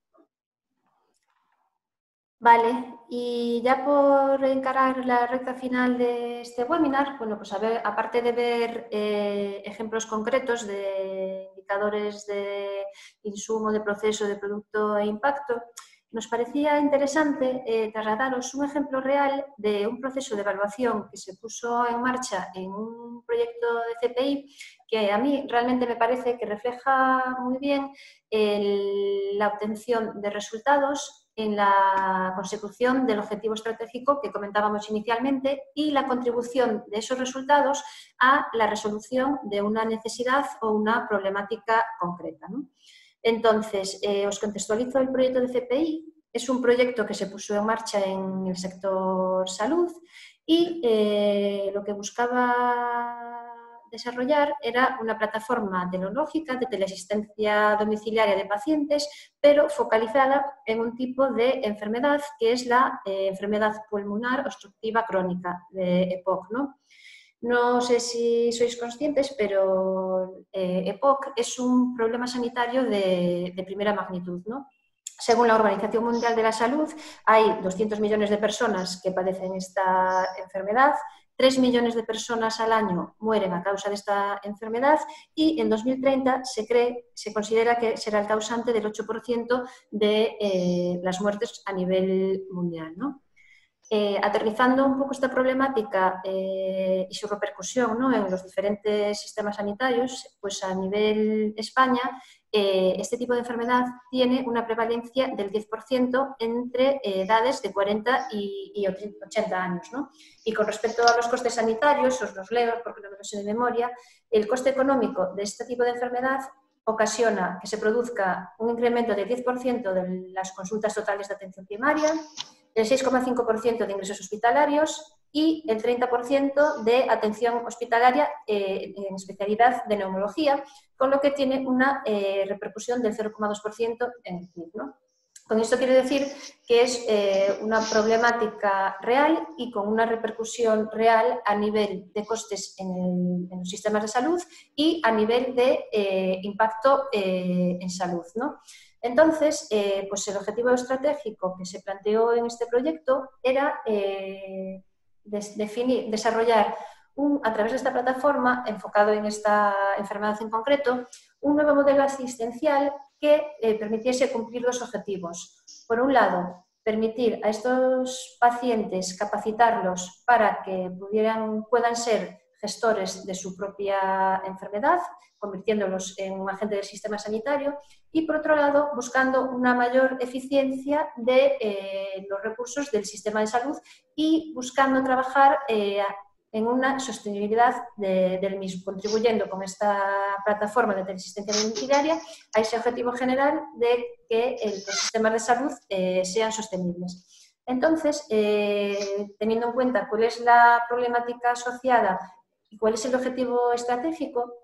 Vale, y ya por encarar la recta final de este webinar, bueno, pues aparte de ver ejemplos concretos de indicadores de insumo, de proceso, de producto e impacto, nos parecía interesante trasladaros un ejemplo real de un proceso de evaluación que se puso en marcha en un proyecto de CPI que a mí realmente me parece que refleja muy bien la obtención de resultados en la consecución del objetivo estratégico que comentábamos inicialmente y la contribución de esos resultados a la resolución de una necesidad o una problemática concreta, ¿no? Entonces, os contextualizo el proyecto de CPI. Es un proyecto que se puso en marcha en el sector salud y lo que buscaba desarrollar era una plataforma tecnológica de teleasistencia domiciliaria de pacientes, pero focalizada en un tipo de enfermedad que es la enfermedad pulmonar obstructiva crónica, de EPOC, ¿no? No sé si sois conscientes, pero EPOC es un problema sanitario de primera magnitud, ¿no? Según la Organización Mundial de la Salud, hay 200 millones de personas que padecen esta enfermedad, 3 millones de personas al año mueren a causa de esta enfermedad y en 2030 se considera que será el causante del 8% de las muertes a nivel mundial, ¿no? Aterrizando un poco esta problemática y su repercusión, ¿no?, en los diferentes sistemas sanitarios, pues a nivel España este tipo de enfermedad tiene una prevalencia del 10% entre edades de 40 y 80 años, ¿no? Y con respecto a los costes sanitarios, os los leo porque no me lo sé de memoria, el coste económico de este tipo de enfermedad ocasiona que se produzca un incremento del 10% de las consultas totales de atención primaria, el 6,5% de ingresos hospitalarios y el 30% de atención hospitalaria en especialidad de neumología, con lo que tiene una repercusión del 0,2% en el PIB, ¿no? Con esto quiero decir que es una problemática real y con una repercusión real a nivel de costes en los sistemas de salud y a nivel de impacto en salud, ¿no? Entonces, pues el objetivo estratégico que se planteó en este proyecto era desarrollar a través de esta plataforma, enfocado en esta enfermedad en concreto, un nuevo modelo asistencial que permitiese cumplir dos objetivos. Por un lado, permitir a estos pacientes capacitarlos para que puedan ser gestores de su propia enfermedad, convirtiéndolos en un agente del sistema sanitario, y por otro lado, buscando una mayor eficiencia de los recursos del sistema de salud y buscando trabajar en una sostenibilidad del mismo, contribuyendo con esta plataforma de teleasistencia domiciliaria a ese objetivo general de que los sistemas de salud sean sostenibles. Entonces, teniendo en cuenta cuál es la problemática asociada y cuál es el objetivo estratégico,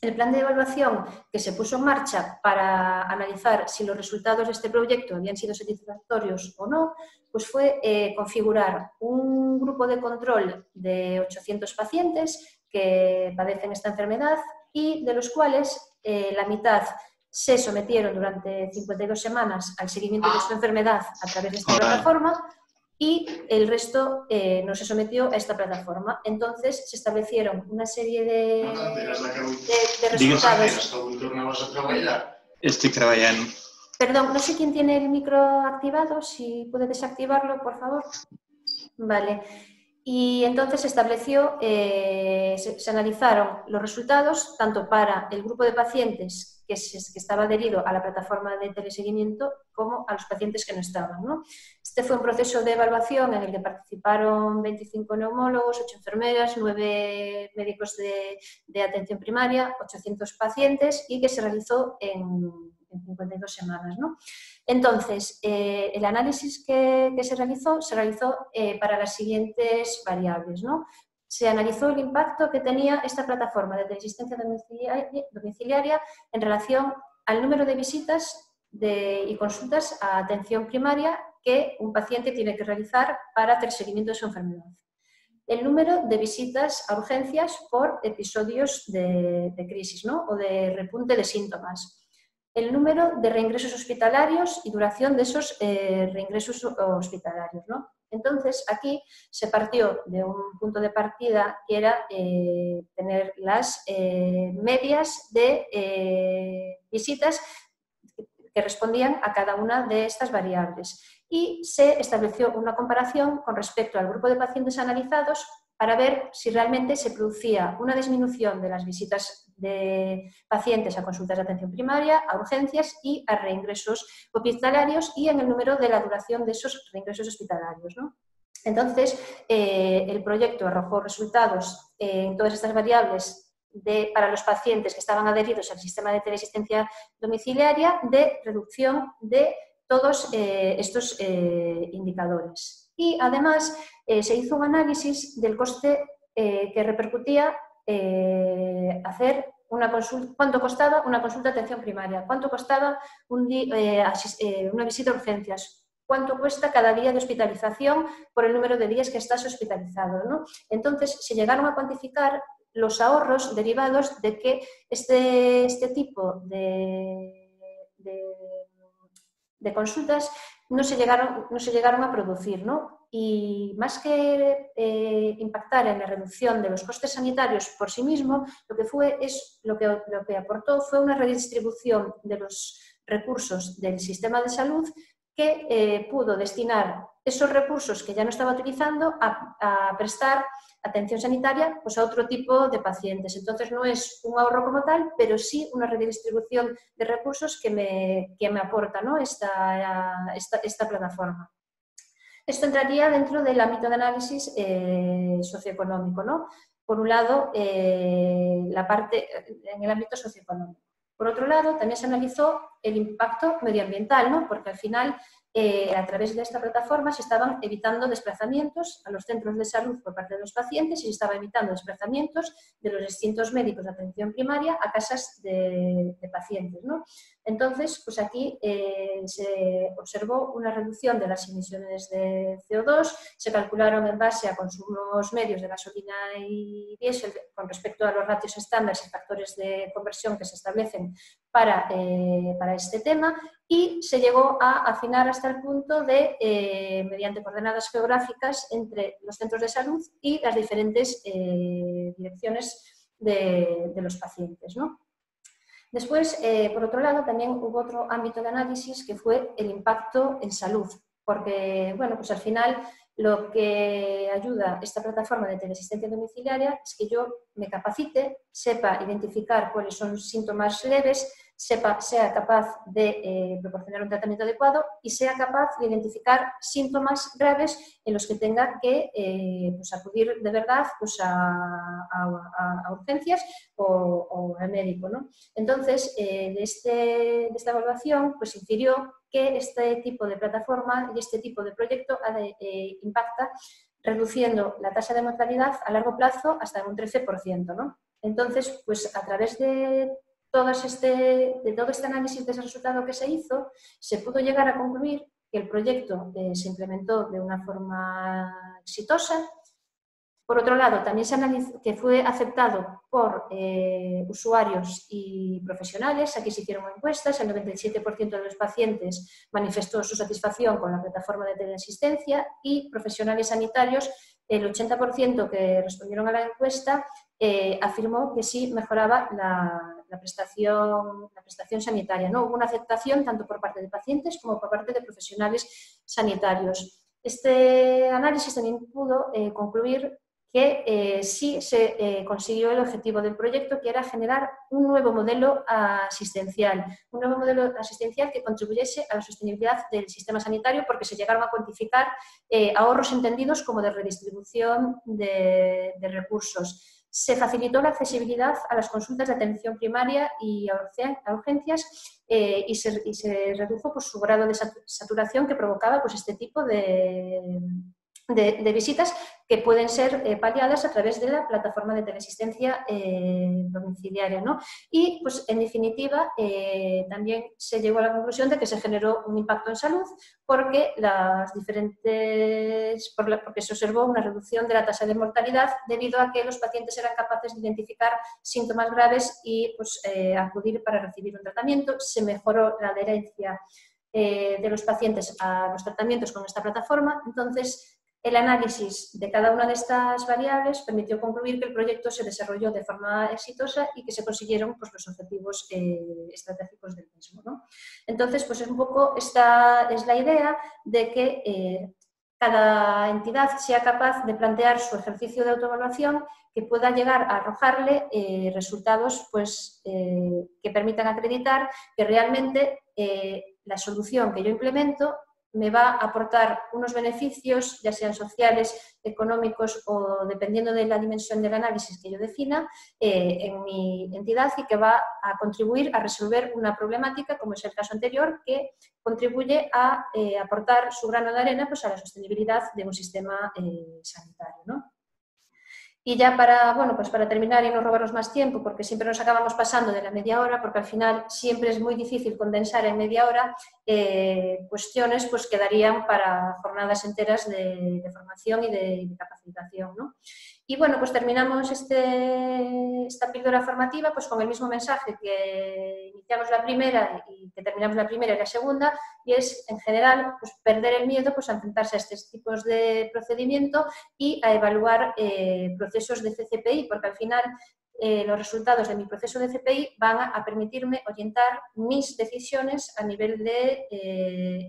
el plan de evaluación que se puso en marcha para analizar si los resultados de este proyecto habían sido satisfactorios o no, pues fue configurar un grupo de control de 800 pacientes que padecen esta enfermedad y de los cuales la mitad se sometieron durante 52 semanas al seguimiento de su enfermedad a través de esta plataforma y el resto no se sometió a esta plataforma. Entonces se establecieron una serie de resultados. Estoy trabajando. Perdón, no sé quién tiene el micro activado, si puede desactivarlo, por favor. Vale. Y entonces se estableció, se analizaron los resultados tanto para el grupo de pacientes que estaba adherido a la plataforma de teleseguimiento como a los pacientes que no estaban, ¿no? Este fue un proceso de evaluación en el que participaron 25 neumólogos, 8 enfermeras, 9 médicos de atención primaria, 800 pacientes y que se realizó en 52 semanas, ¿no? Entonces, el análisis que se realizó para las siguientes variables, ¿no? Se analizó el impacto que tenía esta plataforma de teleasistencia domiciliaria en relación al número de visitas y consultas a atención primaria que un paciente tiene que realizar para hacer seguimiento de su enfermedad. El número de visitas a urgencias por episodios de crisis, ¿no?, o de repunte de síntomas. el número de reingresos hospitalarios y duración de esos reingresos hospitalarios, ¿no? Entonces, aquí se partió de un punto de partida que era tener las medias de visitas que respondían a cada una de estas variables. Y se estableció una comparación con respecto al grupo de pacientes analizados para ver si realmente se producía una disminución de las visitas de pacientes a consultas de atención primaria, a urgencias y a reingresos hospitalarios y en el número de la duración de esos reingresos hospitalarios, ¿no? Entonces, el proyecto arrojó resultados en todas estas variables para los pacientes que estaban adheridos al sistema de teleasistencia domiciliaria de reducción de todos estos indicadores. Y además se hizo un análisis del coste que repercutía hacer una consulta, cuánto costaba una consulta de atención primaria, cuánto costaba una visita a urgencias, cuánto cuesta cada día de hospitalización por el número de días que estás hospitalizado, ¿no? Entonces se llegaron a cuantificar los ahorros derivados de que este tipo de consultas no se llegaron a producir, ¿no? Y más que impactar en la reducción de los costes sanitarios por sí mismo, lo que aportó fue una redistribución de los recursos del sistema de salud que pudo destinar esos recursos que ya no estaba utilizando a prestar atención sanitaria pues, a otro tipo de pacientes. Entonces no es un ahorro como tal, pero sí una redistribución de recursos que me aporta, ¿no? esta plataforma. Esto entraría dentro del ámbito de análisis socioeconómico, ¿no? Por un lado, la parte en el ámbito socioeconómico. Por otro lado, también se analizó el impacto medioambiental, ¿no? Porque al final, a través de esta plataforma, se estaban evitando desplazamientos a los centros de salud por parte de los pacientes y se estaban evitando desplazamientos de los distintos médicos de atención primaria a casas de pacientes, ¿no? Entonces, pues aquí se observó una reducción de las emisiones de CO2, se calcularon en base a consumos medios de gasolina y diésel con respecto a los ratios estándares y factores de conversión que se establecen para este tema y se llegó a afinar hasta el punto de, mediante coordenadas geográficas entre los centros de salud y las diferentes direcciones de los pacientes, ¿no? Después, por otro lado, también hubo otro ámbito de análisis que fue el impacto en salud, porque, bueno, pues al final lo que ayuda esta plataforma de teleasistencia domiciliaria es que yo me capacite, sepa identificar cuáles son síntomas leves, sea capaz de proporcionar un tratamiento adecuado y sea capaz de identificar síntomas graves en los que tenga que pues acudir de verdad pues a urgencias o al médico, ¿no? Entonces, de esta evaluación pues infirió que este tipo de plataforma y este tipo de proyecto impacta reduciendo la tasa de mortalidad a largo plazo hasta un 13%, ¿no? Entonces, pues a través de todo este análisis de ese resultado que se hizo, se pudo llegar a concluir que el proyecto se implementó de una forma exitosa. Por otro lado, también se analizó que fue aceptado por usuarios y profesionales. Aquí se hicieron encuestas, el 97% de los pacientes manifestó su satisfacción con la plataforma de teleasistencia y profesionales sanitarios, el 80% que respondieron a la encuesta afirmó que sí mejoraba la prestación sanitaria, ¿no? Hubo una aceptación tanto por parte de pacientes como por parte de profesionales sanitarios. Este análisis también pudo concluir que sí se consiguió el objetivo del proyecto, que era generar un nuevo modelo asistencial que contribuyese a la sostenibilidad del sistema sanitario, porque se llegaron a cuantificar ahorros entendidos como de redistribución de recursos. Se facilitó la accesibilidad a las consultas de atención primaria y a urgencias y se redujo pues, su grado de saturación que provocaba pues, este tipo de de visitas que pueden ser paliadas a través de la plataforma de teleasistencia domiciliaria, ¿no? Y, pues, en definitiva, también se llegó a la conclusión de que se generó un impacto en salud porque porque se observó una reducción de la tasa de mortalidad debido a que los pacientes eran capaces de identificar síntomas graves y, pues, acudir para recibir un tratamiento. Se mejoró la adherencia de los pacientes a los tratamientos con esta plataforma. Entonces, el análisis de cada una de estas variables permitió concluir que el proyecto se desarrolló de forma exitosa y que se consiguieron, pues, los objetivos estratégicos del mismo, ¿no? Entonces, pues, un poco esta es la idea de que cada entidad sea capaz de plantear su ejercicio de autoevaluación que pueda llegar a arrojarle resultados, pues, que permitan acreditar que realmente la solución que yo implemento me va a aportar unos beneficios, ya sean sociales, económicos o dependiendo de la dimensión del análisis que yo defina en mi entidad, y que va a contribuir a resolver una problemática, como es el caso anterior, que contribuye a aportar su grano de arena, pues, a la sostenibilidad de un sistema sanitario, ¿no? Y ya pues para terminar y no robaros más tiempo, porque siempre nos acabamos pasando de la media hora, porque al final siempre es muy difícil condensar en media hora cuestiones, pues, que darían para jornadas enteras de formación y de capacitación, ¿no? Y bueno, pues terminamos esta píldora formativa, pues, con el mismo mensaje que iniciamos la primera y que terminamos la primera y la segunda, y es, en general, pues, perder el miedo, pues, a enfrentarse a estos tipos de procedimiento y a evaluar procesos de CCPI, porque al final los resultados de mi proceso de CPI van a permitirme orientar mis decisiones a nivel de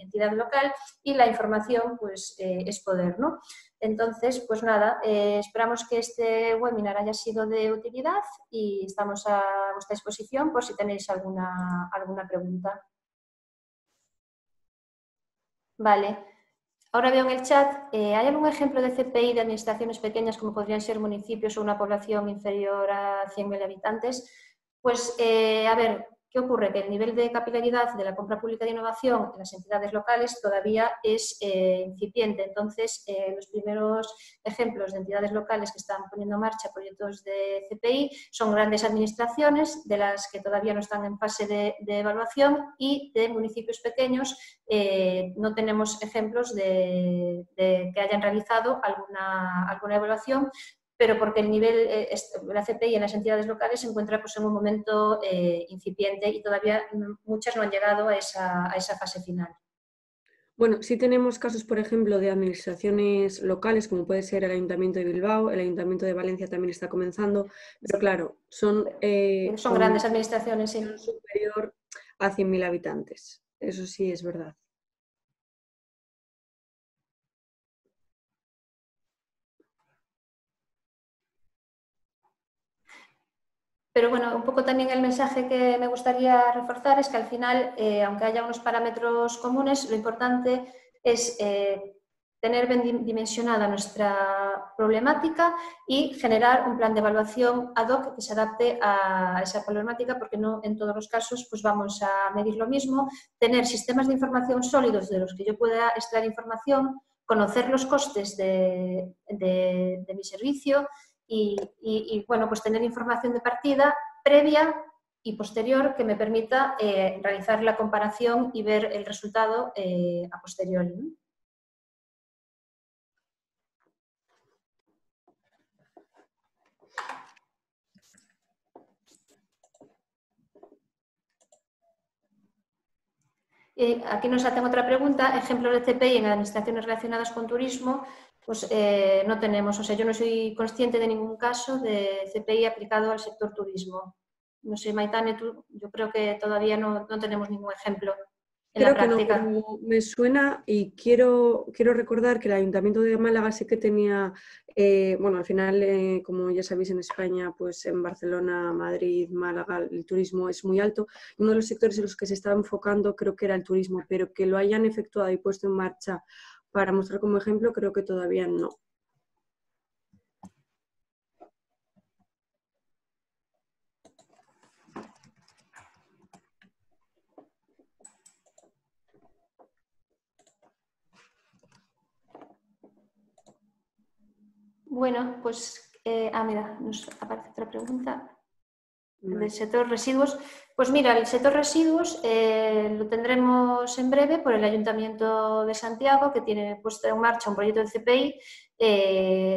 entidad local, y la información, pues, es poder, ¿no? Entonces, pues nada, esperamos que este webinar haya sido de utilidad y estamos a vuestra disposición por si tenéis alguna pregunta. Vale. Ahora veo en el chat, ¿hay algún ejemplo de CPI de administraciones pequeñas como podrían ser municipios o una población inferior a 100.000 habitantes? Pues, a ver, ¿qué ocurre? Que el nivel de capilaridad de la compra pública de innovación en las entidades locales todavía es incipiente. Entonces, los primeros ejemplos de entidades locales que están poniendo en marcha proyectos de CPI son grandes administraciones, de las que todavía no están en fase de evaluación, y de municipios pequeños no tenemos ejemplos de que hayan realizado alguna evaluación, pero porque el nivel, la CPI en las entidades locales se encuentra, pues, en un momento incipiente y todavía muchas no han llegado a esa fase final. Bueno, sí tenemos casos, por ejemplo, de administraciones locales, como puede ser el Ayuntamiento de Bilbao, el Ayuntamiento de Valencia también está comenzando, pero claro, son grandes administraciones, sí. Superior a 100.000 habitantes. Eso sí es verdad. Pero bueno, un poco también el mensaje que me gustaría reforzar es que al final, aunque haya unos parámetros comunes, lo importante es tener bien dimensionada nuestra problemática y generar un plan de evaluación ad hoc que se adapte a esa problemática, porque no en todos los casos, pues, vamos a medir lo mismo. Tener sistemas de información sólidos de los que yo pueda extraer información, conocer los costes de mi servicio y bueno, pues tener información de partida previa y posterior que me permita realizar la comparación y ver el resultado a posteriori, ¿no? Aquí nos hacen otra pregunta, ejemplos de CPI en administraciones relacionadas con turismo, pues no tenemos, o sea, yo no soy consciente de ningún caso de CPI aplicado al sector turismo. No sé, Maitane, yo creo que todavía no tenemos ningún ejemplo en la práctica. Creo que no, me suena, y quiero recordar que el Ayuntamiento de Málaga sí que tenía, bueno, al final, como ya sabéis, en España, pues en Barcelona, Madrid, Málaga, el turismo es muy alto. Uno de los sectores en los que se estaba enfocando creo que era el turismo, pero que lo hayan efectuado y puesto en marcha para mostrar como ejemplo, creo que todavía no. Bueno, pues, mira, nos aparece otra pregunta. Del sector residuos. Pues mira, el sector residuos lo tendremos en breve por el Ayuntamiento de Santiago, que tiene puesto en marcha un proyecto de CPI en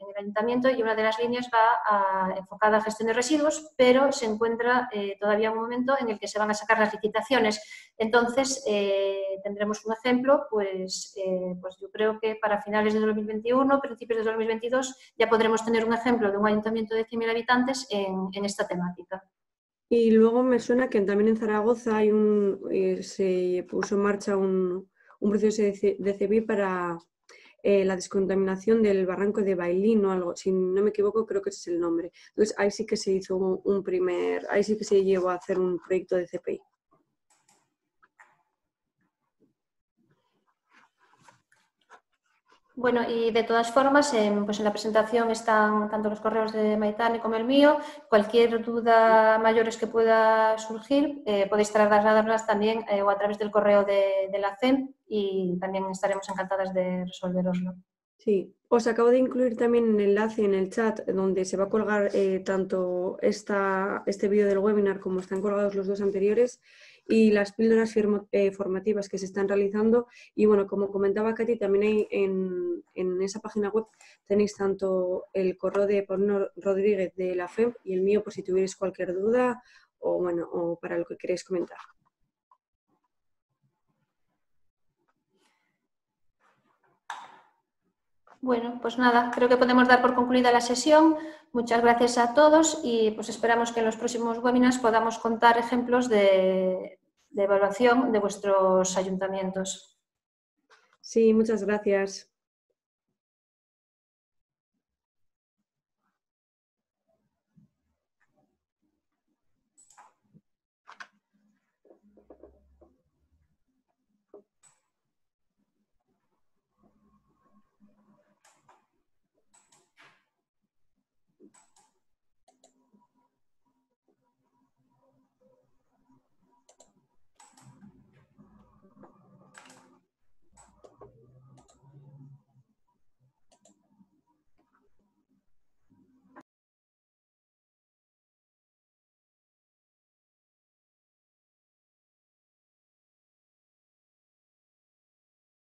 el Ayuntamiento, y una de las líneas va enfocada a gestión de residuos, pero se encuentra todavía un momento en el que se van a sacar las licitaciones. Entonces, tendremos un ejemplo, pues yo creo que para finales de 2021, principios de 2022, ya podremos tener un ejemplo de un ayuntamiento de 100.000 habitantes en esta temática. Y luego me suena que también en Zaragoza hay se puso en marcha un proceso de CPI para la descontaminación del barranco de Bailín o algo, si no me equivoco, creo que ese es el nombre. Entonces ahí sí que se hizo ahí sí que se llevó a hacer un proyecto de CPI. Bueno, y de todas formas, pues en la presentación están tanto los correos de Maitane como el mío. Cualquier duda mayores que pueda surgir, podéis trasladarlas también o a través del correo de la CEM, y también estaremos encantadas de resolveroslo. Sí, os acabo de incluir también un enlace en el chat donde se va a colgar tanto este vídeo del webinar como están colgados los dos anteriores, y las píldoras formativas que se están realizando. Y bueno, como comentaba Katy, también hay en esa página web tenéis tanto el correo de Paulino Rodríguez de la FEM y el mío, por si tuvierais cualquier duda o para lo que queréis comentar. Bueno, pues nada, creo que podemos dar por concluida la sesión. Muchas gracias a todos y pues esperamos que en los próximos webinars podamos contar ejemplos de evaluación de vuestros ayuntamientos. Sí, muchas gracias.